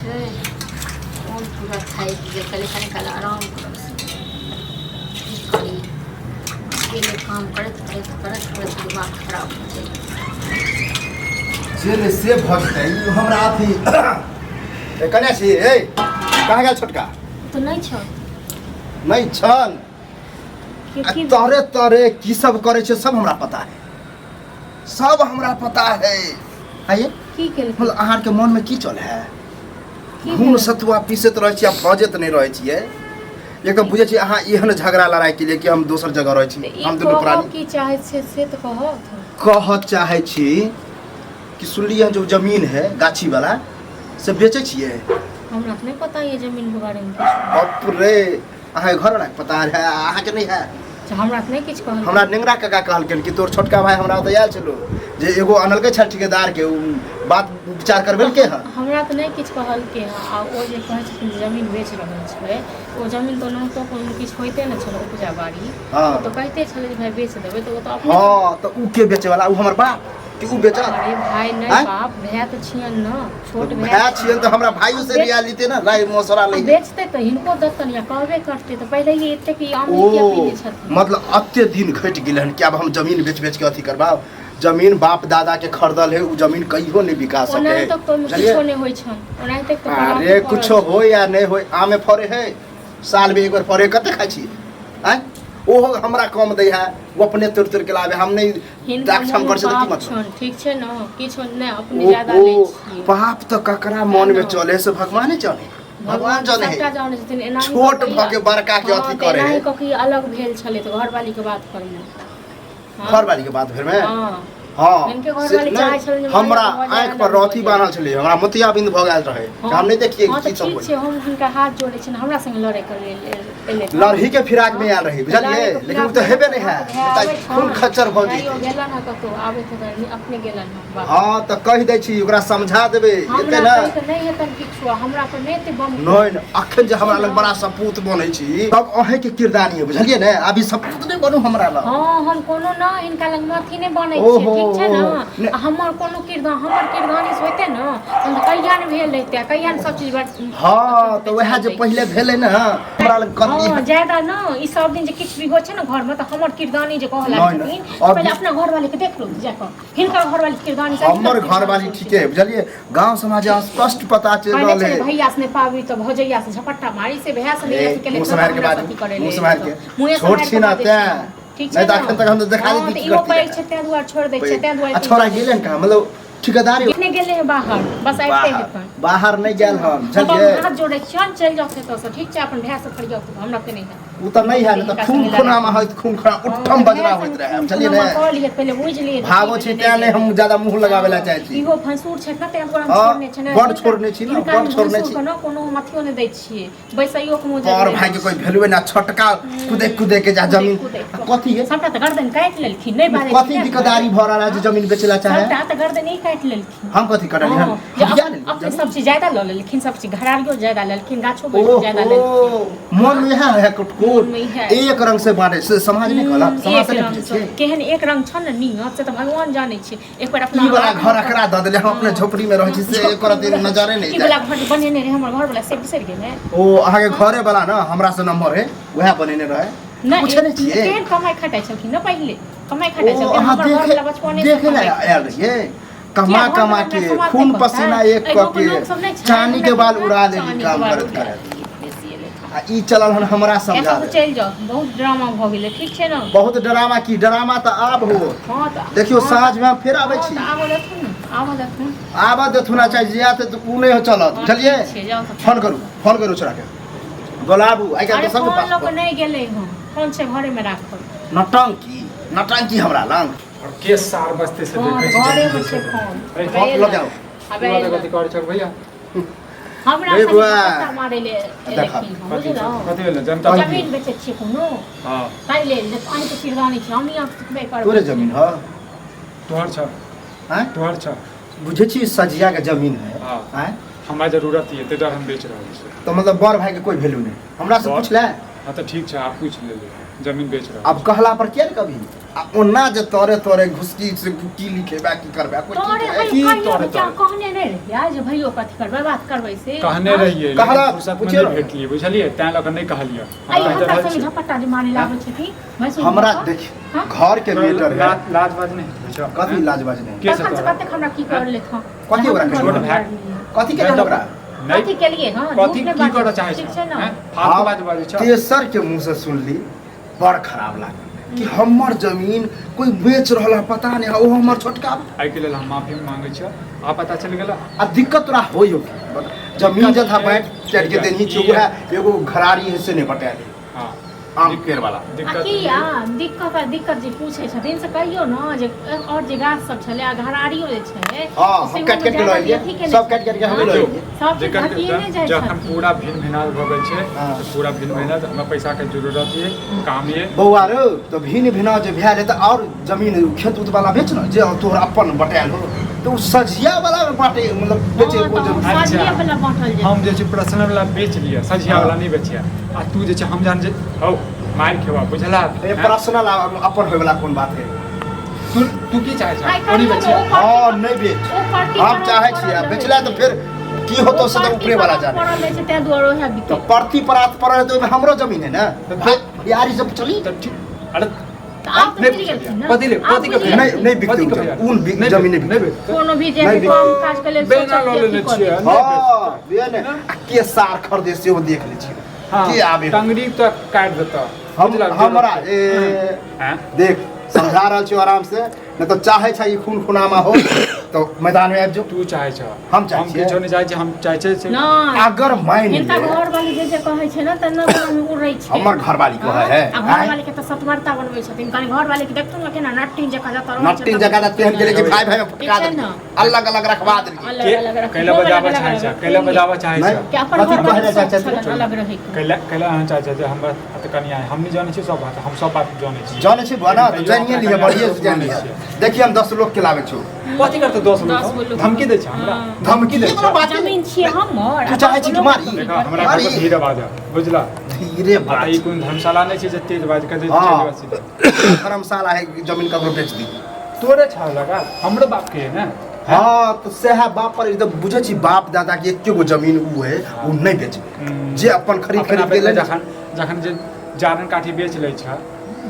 कौन पूरा खाए पिए कल खाने कल आराम करब करी अकेले काम करत दिमाग खराब हो जाए जेल से भगतै हमरा अथी कन्या छी ए कहाँ गेल छोटका तो नहीं छ नहीं छन तोरे तोरे की सब करे छे सब हमरा पता है सब हमरा पता है आइए की केल मतलब अहाँ के मन में की चल है खून सतुआ पीसत रहे छी आ भजत नहीं रहे छी एकदम बुझे छी अहाँ एहन झगड़ा लड़ाई के लिए कि हम दोसर जगह रहे छी हम दुनू प्राणी की चाहे छे से तो कह चाहे छी कि सुनलिए जो जमीन है गाछी वाला से बेचे छिए हमरा नहीं पता ये जमीन के बारे में बाप रे अहाँ घर वाला पता है अहाँ के नहीं है हमरा नहीं किछ कहल हमरा नेंगरा काका कहलकन कि तोर छोटका भाई हमरा तो आयल छलो जे एगो अनलके छल ठेकेदार के बात विचार करबेल के है हमरा तो नहीं किछ कहल के आ ओ जे कहै छथिन जमीन बेच रहल छै ओ जमीन तो न तो कोनो किछ होइते न छल उपजा बाड़ी तो कहते छल जे भाई बेच देबै तो तो अपने हां तो उ के बेचे वाला उ हमर बाप कि उ बेचा अरे भाई नहीं बाप भैया तो छियन न छोट भैया छियन तो हमरा भाइयों से लिया लेते ना राय मोसरा ले बेचते तो हिनको दस्तन या कहबे करते तो पहले ही एते कि आम के पीने छथिन मतलब अत्ते दिन घट गेलन कि अब हम जमीन बेच के अथी करबाओ जमीन बाप दादा के खरीदल है उ जमीन कहियो नहीं बिका सके ओना तक तो कुछो नहीं होय छन ओना तक तो अरे कुछो हो या नहीं हो आमे फरे है साल में एक बार फरे कते खाइ छी हैं ओहो हमरा कम दै है वो अपने तुर के लावे हम नहीं दाक्षम कर से की मतलब ठीक छे न किछो नहीं अपने ज्यादा ले छी पाप तो ककरा मन में चले से भगवान जाने भगवान जाने है छोट भगे बड़का के अथी करे है ककी अलग भेल छले तो घर वाली के बात करना घर वाली के बात फिर में हां इनके घर वाली चाहे छल हमरा आंख पर रोटी बानल छले हमरा मोतिया बिंद भ गेल रहे हम नहीं देखिए की सब ठीक छे हम हुनका हाथ जोड़े छन हमरा संग लड़े कर ले लड़ही के फिराक में आल रही बुझलिए लेकिन वो तो हेबे नहीं है खून खच्चर भ जेते गेला ना कतो आबे तो अपने गेला ना हां तो कह दै छी ओकरा समझा देबे एते ना नहीं हेतन किछो हमरा पर नहीं ते बम नहीं अखन जे हमरा लग बड़ा सपूत बनै छी तब अहे के किरदानी है बुझलिए ना अभी सपूत नहीं बनू हमरा लग हां हम कोनो ना इनका लग माथी नहीं बनै छी ठीक छे ना हमर कोनो किरदान हमर किरदानी होते ना हम कहिया न भेल रहते कहिया न सब चीज हां तो वह जे पहले भेले ना हमरा लग कथि हां ज्यादा ना ई सब दिन जे किछ भी हो छे ना घर में तो हमर किरदानी जे कहला छथिन पहले अपना घर वाले के देख लो जाके हिनकर घर वाली किरदानी हमर घर वाली ठीक है बुझलिए गांव समाज स्पष्ट पता चल रहल है भैया से पावी तो भौजैया से झपट्टा मारी से भैया से नहीं ऐसे के ले मुसमार के बाद मुसमार के छोट छी ना ते ठीक नहीं तखन तक हम देखा दी दी इहो पैर छै ते दुआर छोड़ दै छै ते दुआर छोरा गेलन का मतलब ठेकेदार कितने गेले हैं बाहर बस आते हैं बाहर नहीं गेल हम चलिए हाथ जोड़े चल चल जाते तो ठीक छै अपन भैया से खड़ जाओ हमरा के नहीं है उ त नहीं है न त खून खुना में है खून खुना उठम बजरा होइत रहे चलिए ना कह लिए पहले बुझ लिए भागो छी ते नहीं हम ज्यादा मुंह लगावे ला चाहे छी इहो भंसूर छै न ते हम छोड़ने छै न बड़ छोड़ने छी न बड़ छोड़ने छी कोनो कोनो मथियो नहीं दै छिए बैसइयो के मुंह और भाई के कोई वैल्यू ना छोटका कुदे के जा जमीन कथि है सबटा त गर्दन काट लेलखिन नहीं बारे कथि दिकदारी भरा रहा जे जमीन बेचला चाहे सबटा त गर्दन नहीं काट लेलखिन हम कथि करली हम अपने सब चीज ज्यादा ल लेलखिन सब चीज घरारियो ज्यादा लेलखिन गाछो ज्यादा लेलखिन मन में है कुटकुट एक रंग से बाटे से समाज नहीं कहला समाज से नहीं पूछे केहन एक रंग छ न नियत से त भगवान जाने छी एक बार अपना ई वाला घर अकरा द देले हम अपने झोपड़ी में रहै छी से एक कर दिन नजरे नहीं ई वाला घर बनेने रहे हमर घर वाला से बिसर गेले ओ आगे घरे वाला ना हमरा से नंबर है वह बनेने रहे पूछे नहीं छी केहन कमाई खटाई छलखिन न पहिले कमाई खटाई छलखिन हमर घर वाला बचपने से देखे ना यार ये कमा के खून पसीना एक के चांदी के बाल उड़ा देली काम करत करत आ ई चलल हन हमरा समझा दे चल जाओ बहुत ड्रामा भ गेले ठीक छै न बहुत ड्रामा की ड्रामा त आब हो हां त देखियो साँझ में फिर आबै छी आब देथुना चाहिए जिया त उ नहीं हो चलत चलिए फोन करू छोरा के बोलाबू आई के सब के पास लोग नहीं गेले हम फोन से घरे में राखल नटंकी हमरा लंग और के सार बस्ते से देखे घरे में से फोन लग जाओ अबे गति कर छक भैया हमरा से पत्ता मारे ले लेकिन कथि भेल जनता जमीन बेचे छी कोनो हां काई ले पानी के किरदानी छी हम यहां पे कर तोरे जमीन ह तोहर छ हैं तोहर छ बुझे छी सजिया के जमीन है हैं हमरा जरूरत है ते डर हम बेच रहल छी तो मतलब बड़ भाई के कोई वैल्यू नहीं हमरा से पूछ ले हाँ तो ठीक है आप पूछ ले जमीन बेच रहा अब कहला पर क्या कभी ओना जे तोरे तोरे घुसकी से की लिखेबा की करबा कोई तोरे ठीक है भाई की कहियो तोरे क्या तोरे? कहने नहीं रहिया जे भइयो कथी करबै बात करबै से कहने रहिए कहला, लेकिन फुर्सत में पूछिए नहीं ना। भेटलिए बुझलिए तैं लऽ कऽ नहीं कहलिए आई हमरा संग झपट्टा जे मारे लागे छथि मैं सुन हमरा देख हाँ? घर के मैटर है लाजवाज नहीं बुझो कथी लाज बाज नहीं के से कथन से तोरा? कते हमरा की कर ले था कथी ओकरा के छोट भाई? कथी के कहल ओकरा कथी के लिए हां कथी की करऽ चाहे ठीक छै ना फालतू बात बाजै छ तेसर के मुंह से सुनली बड़ खराब लागल कि हमर जमीन कोई बेच रहल है पता नहीं ओ हमर छोटका एहि के लेल हम माफी मांगै छी आ पता चल गेला आ दिक्कत तोरा होइयो जमीन जथा बैठ चढ़ के देनी चुप है एगो घरारी है से नहीं बटाली हां आम पेड़ वाला दिक्कत दिक्कत जे पूछे छथिन से कहियो न जे और जे गाछ सब छले आ घरारियो जे छै हां हम काट के लऽ लिए सब काट के हम लऽ लिए सब जेकर घटिए नहि जाइ जखन छथिन पूरा भिन भिनाल भऽ गेल छै हाँ। तऽ पूरा भिन भिनाल हमरा पैसा के जरूरत है काम ये बौआ रो तो भिन भिना जे भेल है तो और जमीन खेत उत वाला बेच न जे तोहर अपन बटायल हो तो सजिया वाला में बाटे मतलब बेचे को जरूरत अच्छा। साजिए वाला बांटल जे हम जे छै पर्सनल वाला बेच लिया सजिया वाला नहीं बेचिया आ तू जे छै हम जान जे हौ मार खेवा बुझला ए पर्सनल अपन होय वाला कोन बात है तू की चाहे आइ छै काल्हि ओनी बेचिया ओ हां नहीं बेच ओ पार्टी हम चाहे छियै बेचला तो फिर की होतो से तो ऊपरे वाला जाने पड़ल छै ते दुआरो है तो बिके प्रति परात पड़े तो हमरो जमीन है ना तो यारी सब चली तऽ ठीक अरे आप नहीं बुझि गेलखिन ना पति ले पति के आप नहीं नहीं बिकते पति के उधर। भैया। उन जमीन नहीं बिकते बेचते कोनो भी जे नहीं काम काज के लेल बेना लऽ लेने छियै हां बेन के सार खरीदे से वो देख ले छी के आबे टंगड़ी तक काट देता हमरा ए हैं देख समझा रहल छी आराम से नहीं तो चाहे छै खून खुनामा हो तो मैदान में आबि जो तू चाहे छ हम चाहै हम छियै। किछो नहीं चाहे छी हम चाहे छै ना अगर मान इनका ले घर वाली जे कहै छै ना त न में उड़ै छै हमर घरवाली को है आ घर वाली के त सतवर्ता बनबै छथिन कनी घर वाली के देखतौ ना केना नट्टी जका जता रहै नट्टी जगह तेहन के लेके भाई भाई में फटका ठीक छै दे ना। अलग अलग रखवा दे अलग अलग कैला बजावा चाहे छ कैला बजावा चाहे नहीं। छ के अपन कथी घर वाली कहले चाहे सब छै? अलग रहै के कैला हम चाहे छ हमरा त कनिया है हम नहीं जाने छी सब बात हम सब बात जाने छी जाने छी बना तो जानिए लिए बढ़िए से जान लिया देखिए हम 10 लोग के लावे छु कथी करते 10 10 लोग लोग। धमकी दे छ हमरा हाँ। धमकी दे छै। बात जमीन छियै हमर तू चाहे छी कि मारी? देखा हमरा घर पर धीरे बाजा बुझला धीरे आ बात ई कोन धर्मशाला नहीं छै जे तेज बाज के दे हाँ। चली धर्मशाला है जमीन ककरो बेच दी तोरे छ लगा हमरो बाप के है ना हाँ तो सेहा बाप पर एकदम बुझे छी बाप दादा के एके गो जमीन उ है उ नहीं बेचबे जे अपन खरीद अपना खरीद के ले जखन जखन जे जारन काठी बेच लै छ हाँ,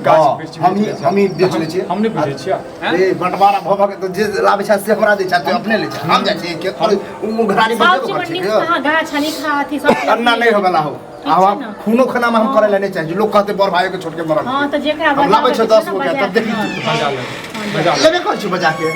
गाछ वृक्ष हम ही बेच लै छियै। हम नहीं बुझे छियै हैं? ए बंटवारा भऽ के तो जे लावे छै से हमरा दे छै तो अपने ले छै हम जाइ छी के उ घरानी सब बजे चीज को में छै निक कहाँ गाछ हनी खाथी सब अन्ना नहीं होवेला हो ठीक आवा छै ना। खूनो खाना में हम करे ला नहीं चाहिए लोग कहते बड़ भाई के छोड़ के मरल हां त जेकरा हम लाबै छै 10 गो के तब देखी मजा ले मजा ले लेबे कर छी बजा के